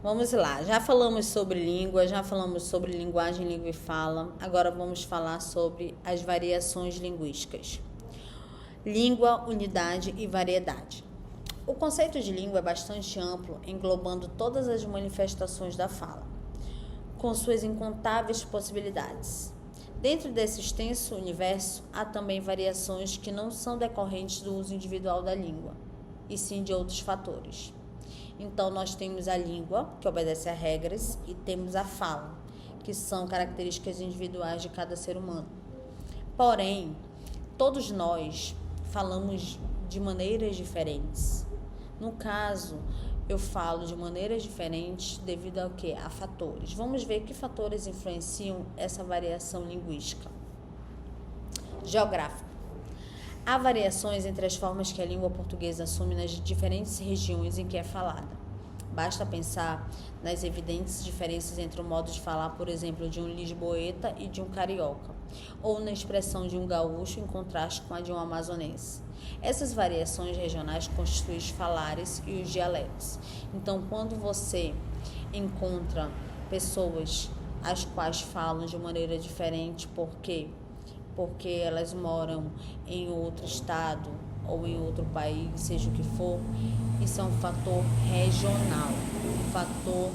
Vamos lá, já falamos sobre língua, já falamos sobre linguagem, língua e fala. Agora vamos falar sobre as variações linguísticas. Língua, unidade e variedade. O conceito de língua é bastante amplo, englobando todas as manifestações da fala, com suas incontáveis possibilidades. Dentro desse extenso universo, há também variações que não são decorrentes do uso individual da língua, e sim de outros fatores. Então, nós temos a língua, que obedece a regras, e temos a fala, que são características individuais de cada ser humano. Porém, todos nós falamos de maneiras diferentes. No caso, eu falo de maneiras diferentes devido ao quê? A fatores. Vamos ver que fatores influenciam essa variação linguística. Geográfico. Há variações entre as formas que a língua portuguesa assume nas diferentes regiões em que é falada. Basta pensar nas evidentes diferenças entre o modo de falar, por exemplo, de um lisboeta e de um carioca, ou na expressão de um gaúcho em contraste com a de um amazonense. Essas variações regionais constituem os falares e os dialetos. Então, quando você encontra pessoas as quais falam de maneira diferente, porque elas moram em outro estado ou em outro país, seja o que for, isso é um fator regional, um fator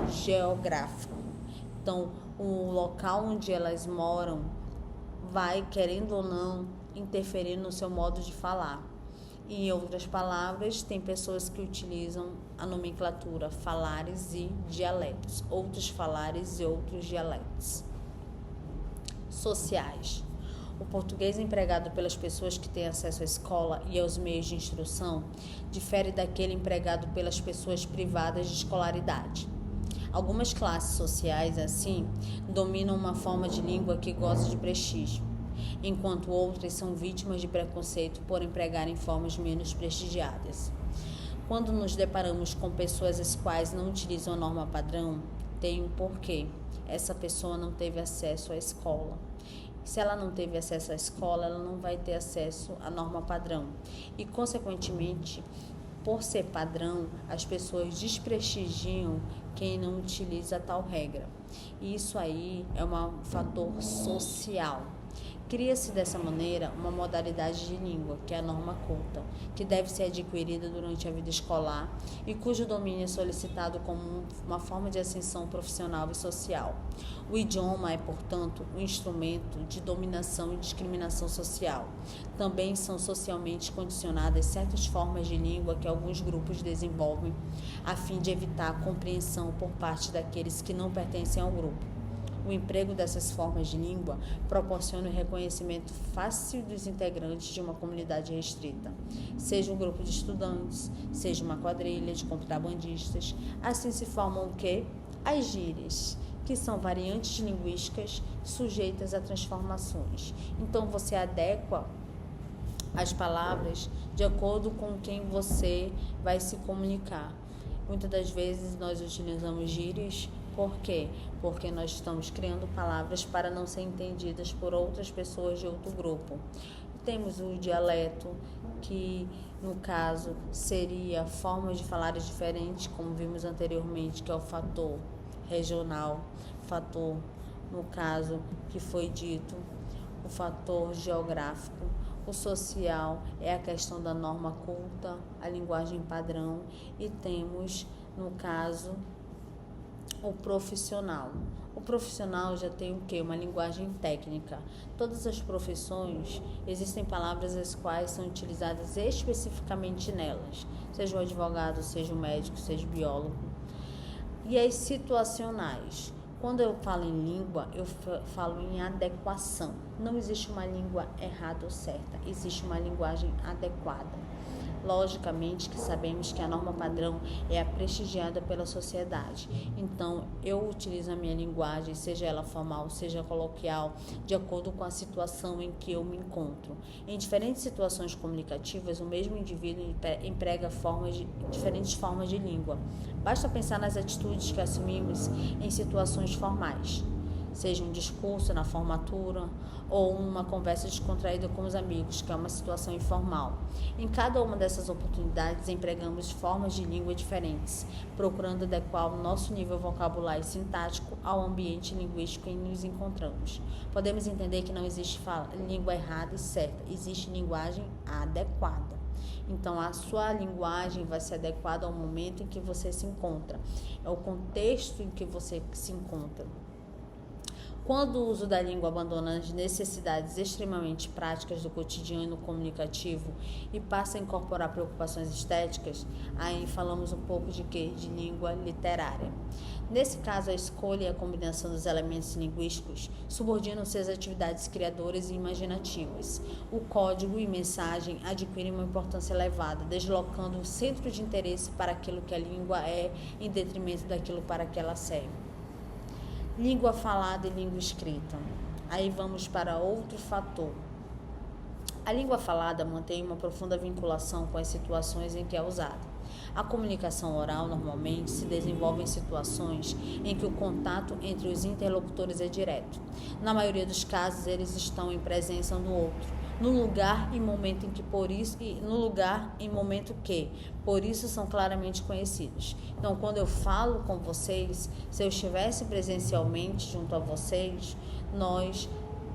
geográfico. Então, o local onde elas moram vai, querendo ou não, interferir no seu modo de falar. Em outras palavras, tem pessoas que utilizam a nomenclatura falares e dialetos, outros falares e outros dialetos. Sociais. O português empregado pelas pessoas que têm acesso à escola e aos meios de instrução difere daquele empregado pelas pessoas privadas de escolaridade. Algumas classes sociais, assim, dominam uma forma de língua que goza de prestígio, enquanto outras são vítimas de preconceito por empregarem formas menos prestigiadas. Quando nos deparamos com pessoas as quais não utilizam a norma padrão, tem um porquê. Essa pessoa não teve acesso à escola. Se ela não teve acesso à escola, ela não vai ter acesso à norma padrão. E, consequentemente, por ser padrão, as pessoas desprestigiam quem não utiliza tal regra. E isso aí é um fator social. Cria-se dessa maneira uma modalidade de língua, que é a norma culta, que deve ser adquirida durante a vida escolar e cujo domínio é solicitado como uma forma de ascensão profissional e social. O idioma é, portanto, um instrumento de dominação e discriminação social. Também são socialmente condicionadas certas formas de língua que alguns grupos desenvolvem a fim de evitar a compreensão por parte daqueles que não pertencem ao grupo. O emprego dessas formas de língua proporciona o reconhecimento fácil dos integrantes de uma comunidade restrita, seja um grupo de estudantes, seja uma quadrilha de contrabandistas. Assim se formam o quê? As gírias, que são variantes linguísticas sujeitas a transformações. Então, você adequa as palavras de acordo com quem você vai se comunicar. Muitas das vezes nós utilizamos gírias. Por quê? Porque nós estamos criando palavras para não ser entendidas por outras pessoas de outro grupo. Temos o dialeto, que no caso seria formas de falar diferentes, como vimos anteriormente, que é o fator regional, fator, no caso, que foi dito, o fator geográfico. O social é a questão da norma culta, a linguagem padrão, e temos, no caso, o profissional. O profissional já tem o quê? Uma linguagem técnica. Todas as profissões, existem palavras as quais são utilizadas especificamente nelas, seja o advogado, seja o médico, seja o biólogo. E as situacionais. Quando eu falo em língua, eu falo em adequação. Não existe uma língua errada ou certa, existe uma linguagem adequada. Logicamente que sabemos que a norma padrão é a prestigiada pela sociedade. Então, eu utilizo a minha linguagem, seja ela formal, seja coloquial, de acordo com a situação em que eu me encontro. Em diferentes situações comunicativas, o mesmo indivíduo emprega diferentes formas de língua. Basta pensar nas atitudes que assumimos em situações formais. seja um discurso na formatura ou uma conversa descontraída com os amigos, que é uma situação informal. Em cada uma dessas oportunidades, empregamos formas de língua diferentes, procurando adequar o nosso nível vocabular e sintático ao ambiente linguístico em que nos encontramos. Podemos entender que não existe língua errada e certa, existe linguagem adequada. Então, a sua linguagem vai ser adequada ao momento em que você se encontra, ao contexto em que você se encontra. Quando o uso da língua abandona as necessidades extremamente práticas do cotidiano comunicativo e passa a incorporar preocupações estéticas, aí falamos um pouco de quê? De língua literária. Nesse caso, a escolha e a combinação dos elementos linguísticos subordinam-se às atividades criadoras e imaginativas. O código e mensagem adquirem uma importância elevada, deslocando o centro de interesse para aquilo que a língua é, em detrimento daquilo para que ela serve. Língua falada e língua escrita. Aí vamos para outro fator. A língua falada mantém uma profunda vinculação com as situações em que é usada. A comunicação oral normalmente se desenvolve em situações em que o contato entre os interlocutores é direto. Na maioria dos casos, eles estão em presença um do outro, no lugar e momento que, por isso, são claramente conhecidos. Então, quando eu falo com vocês, se eu estivesse presencialmente junto a vocês,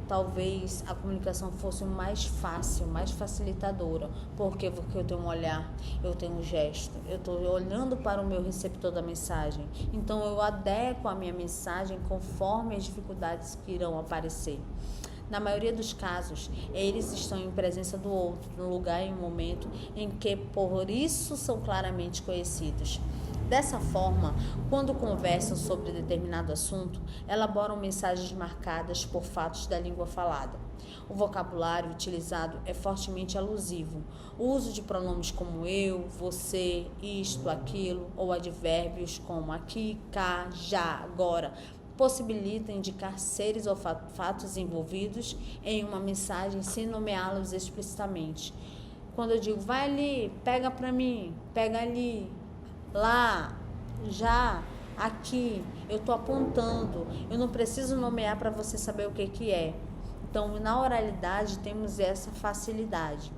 talvez a comunicação fosse mais fácil, mais facilitadora. Por quê? Porque eu tenho um olhar, eu tenho um gesto, eu estou olhando para o meu receptor da mensagem. Então, eu adequo a minha mensagem conforme as dificuldades que irão aparecer. Na maioria dos casos, eles estão em presença do outro, no lugar e momento em que, por isso, são claramente conhecidos. Dessa forma, quando conversam sobre determinado assunto, elaboram mensagens marcadas por fatos da língua falada. O vocabulário utilizado é fortemente alusivo. O uso de pronomes como eu, você, isto, aquilo, ou advérbios como aqui, cá, já, agora, possibilita indicar seres ou fatos envolvidos em uma mensagem sem nomeá-los explicitamente. Quando eu digo, vai ali, pega para mim, pega ali, lá, já, aqui, eu estou apontando, eu não preciso nomear para você saber o que é. Então, na oralidade, temos essa facilidade.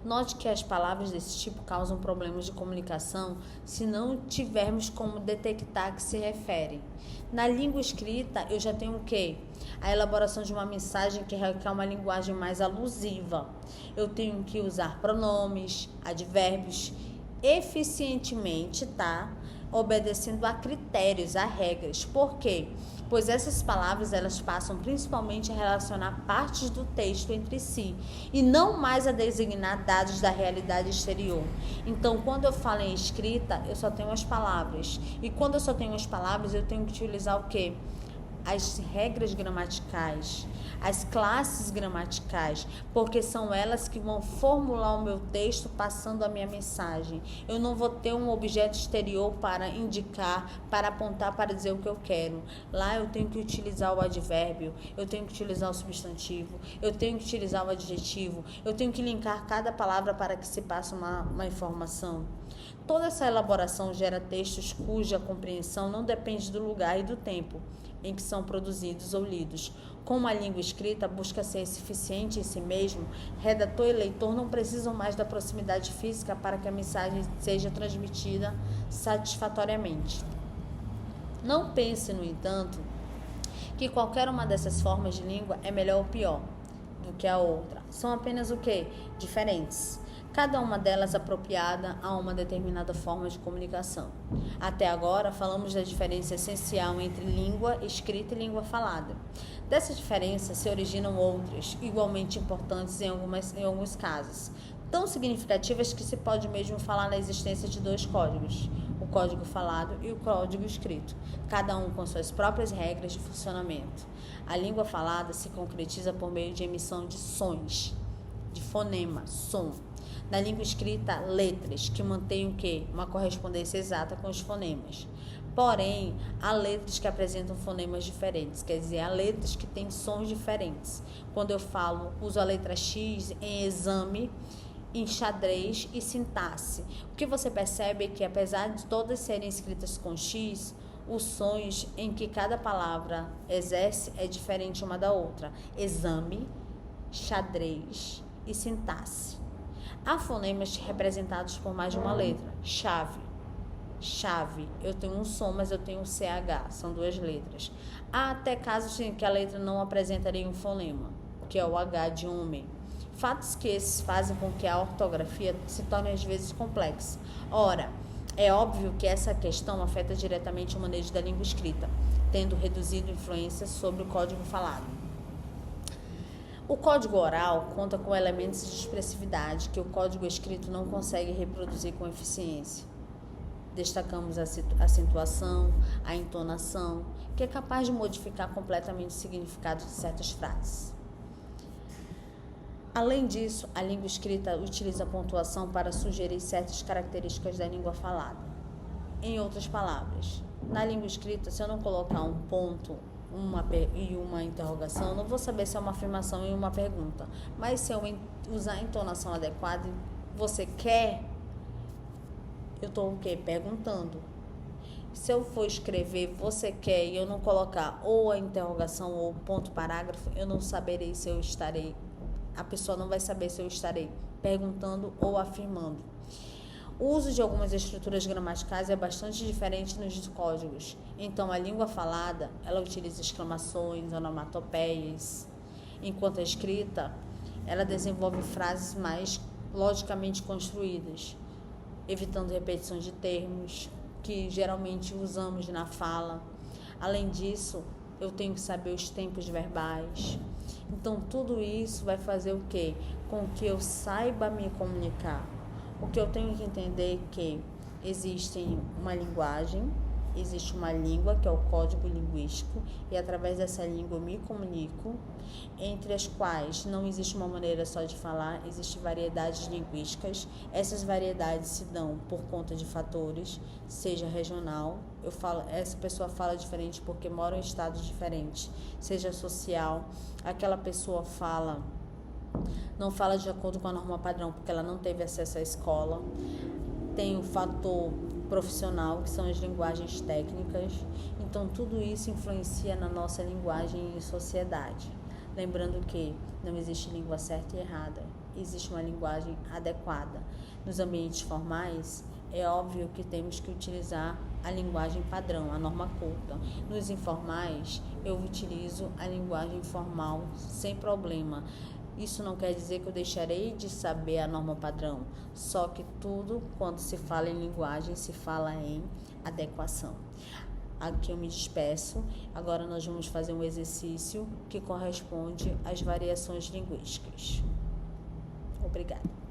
Note que as palavras desse tipo causam problemas de comunicação se não tivermos como detectar a que se referem. Na língua escrita, eu já tenho o quê? A elaboração de uma mensagem que requer uma linguagem mais alusiva. Eu tenho que usar pronomes, advérbios, eficientemente, obedecendo a critérios, a regras. Por quê? Pois essas palavras elas passam principalmente a relacionar partes do texto entre si e não mais a designar dados da realidade exterior. Então, quando eu falo em escrita, eu só tenho as palavras. E quando eu só tenho as palavras, eu tenho que utilizar o quê? As regras gramaticais, as classes gramaticais, porque são elas que vão formular o meu texto passando a minha mensagem. Eu não vou ter um objeto exterior para indicar, para apontar, para dizer o que eu quero. Lá eu tenho que utilizar o advérbio, eu tenho que utilizar o substantivo, eu tenho que utilizar o adjetivo, eu tenho que linkar cada palavra para que se passe uma informação. Toda essa elaboração gera textos cuja compreensão não depende do lugar e do tempo em que são produzidos ou lidos. Como a língua escrita busca ser eficiente em si mesmo, redator e leitor não precisam mais da proximidade física para que a mensagem seja transmitida satisfatoriamente. Não pense, no entanto, que qualquer uma dessas formas de língua é melhor ou pior do que a outra. São apenas o quê? Diferentes. Cada uma delas apropriada a uma determinada forma de comunicação. Até agora, falamos da diferença essencial entre língua escrita e língua falada. Dessa diferença se originam outras, igualmente importantes em alguns casos, tão significativas que se pode mesmo falar na existência de dois códigos, o código falado e o código escrito, cada um com suas próprias regras de funcionamento. A língua falada se concretiza por meio de emissão de sons, de fonema, som. Na língua escrita, letras, que mantêm o quê? Uma correspondência exata com os fonemas. Porém, há letras que apresentam fonemas diferentes, quer dizer, há letras que têm sons diferentes. Quando eu falo, uso a letra X em exame, em xadrez e sintaxe. O que você percebe é que, apesar de todas serem escritas com X, Os sons em que cada palavra exerce é diferente uma da outra. Exame, xadrez e sintaxe. Há fonemas representados por mais de uma letra. Chave. Chave. Eu tenho um som, mas eu tenho um CH. São 2 letras. Há até casos em que a letra não apresenta nenhum fonema, que é o H de homem. Fatos que esses fazem com que a ortografia se torne às vezes complexa. Ora, é óbvio que essa questão afeta diretamente o manejo da língua escrita, tendo reduzido influência sobre o código falado. O código oral conta com elementos de expressividade que o código escrito não consegue reproduzir com eficiência. Destacamos a acentuação, a entonação, que é capaz de modificar completamente o significado de certas frases. Além disso, a língua escrita utiliza a pontuação para sugerir certas características da língua falada. Em outras palavras, na língua escrita, se eu não colocar um ponto e uma interrogação, eu não vou saber se é uma afirmação e uma pergunta. Mas se eu usar a entonação adequada, você quer, eu estou o quê? Perguntando. Se eu for escrever você quer e eu não colocar ou a interrogação ou ponto parágrafo, eu não saberei se eu estarei, a pessoa não vai saber se eu estarei perguntando ou afirmando. O uso de algumas estruturas gramaticais é bastante diferente nos códigos. Então, a língua falada, ela utiliza exclamações, onomatopeias, enquanto a escrita, ela desenvolve frases mais logicamente construídas, evitando repetições de termos que geralmente usamos na fala. Além disso, eu tenho que saber os tempos verbais. Então, tudo isso vai fazer o quê? Com que eu saiba me comunicar. O que eu tenho que entender é que existe uma linguagem, existe uma língua, que é o código linguístico, e através dessa língua eu me comunico, entre as quais não existe uma maneira só de falar, existem variedades linguísticas. Essas variedades se dão por conta de fatores, seja regional, essa pessoa fala diferente porque mora em estados diferentes, seja social, aquela pessoa não fala de acordo com a norma padrão porque ela não teve acesso à escola. Tem o fator profissional, que são as linguagens técnicas. Então, tudo isso influencia na nossa linguagem e sociedade. Lembrando que não existe língua certa e errada, existe uma linguagem adequada. Nos ambientes formais, é óbvio que temos que utilizar a linguagem padrão, a norma culta. Nos informais, eu utilizo a linguagem formal sem problema. Isso não quer dizer que eu deixarei de saber a norma padrão, só que tudo, quando se fala em linguagem, se fala em adequação. Aqui eu me despeço. Agora nós vamos fazer um exercício que corresponde às variações linguísticas. Obrigada.